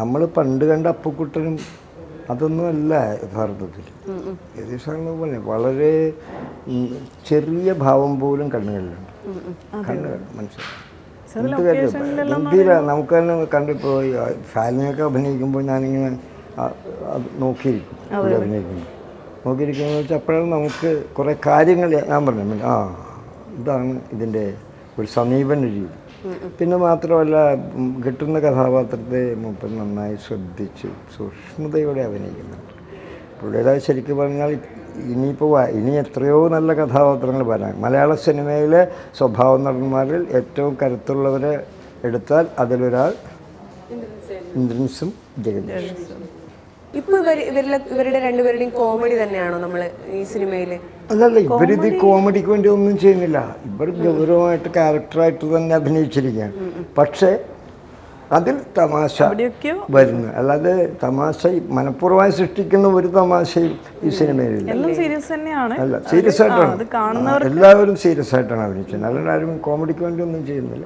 നമ്മൾ പണ്ട് കണ്ട അപ്പുക്കുട്ടനും അതൊന്നുമല്ല യഥാർത്ഥത്തിൽ. യതീഷാണെന്ന് പോലെ വളരെ ചെറിയ ഭാവം പോലും കണ്ണുകളിലുണ്ട്. കണ്ണുകൾ മനസ്സിലായി ഗംഭീര. നമുക്ക് തന്നെ കണ്ടിപ്പോൾ ഫാലിനെയൊക്കെ അഭിനയിക്കുമ്പോൾ ഞാനിങ്ങനെ നോക്കിയിരിക്കും. അഭിനയിക്കുന്നു നോക്കിയിരിക്കുന്നത് വെച്ചാൽ അപ്പോഴാണ് നമുക്ക് കുറേ കാര്യങ്ങൾ ഞാൻ പറഞ്ഞു, ഇതാണ് ഇതിൻ്റെ ഒരു സമീപന രീതി. പിന്നെ മാത്രമല്ല കിട്ടുന്ന കഥാപാത്രത്തെ മൂപ്പൻ നന്നായി ശ്രദ്ധിച്ച് സൂക്ഷ്മതയോടെ അഭിനയിക്കുന്നുണ്ട്. പുള്ളിയുടെ ശരിക്കും പറഞ്ഞാൽ ഇനി എത്രയോ നല്ല കഥാപാത്രങ്ങൾ വരാൻ. മലയാള സിനിമയിലെ സ്വഭാവ നടന്മാരിൽ ഏറ്റവും കരുത്തുള്ളവരെ എടുത്താൽ അതിലൊരാൾ ഇന്ദ്രൻസും ജഗദീഷും. ഇപ്പൊ ഇവരുടെ രണ്ടുപേരുടെയും കോമഡി തന്നെയാണോ നമ്മൾ ഈ സിനിമയിൽ? അല്ലല്ല, ഇവരിത് കോമഡിക്ക് വേണ്ടി ഒന്നും ചെയ്യുന്നില്ല. ഇവർ ഗൗരവമായിട്ട് ക്യാരക്ടറായിട്ട് തന്നെ അഭിനയിച്ചിരിക്കുകയാണ്. പക്ഷേ അതിൽ തമാശ വരുന്നു. അല്ലാതെ തമാശ മനഃപൂർവ്വമായി സൃഷ്ടിക്കുന്ന ഒരു തമാശയും ഈ സിനിമയിലില്ല. അല്ല, സീരിയസ് ആയിട്ടാണ് എല്ലാവരും സീരിയസ് ആയിട്ടാണ് അഭിനയിച്ചത്. അല്ലാണ്ട് ആരും കോമഡിക്ക് വേണ്ടി ഒന്നും ചെയ്യുന്നില്ല.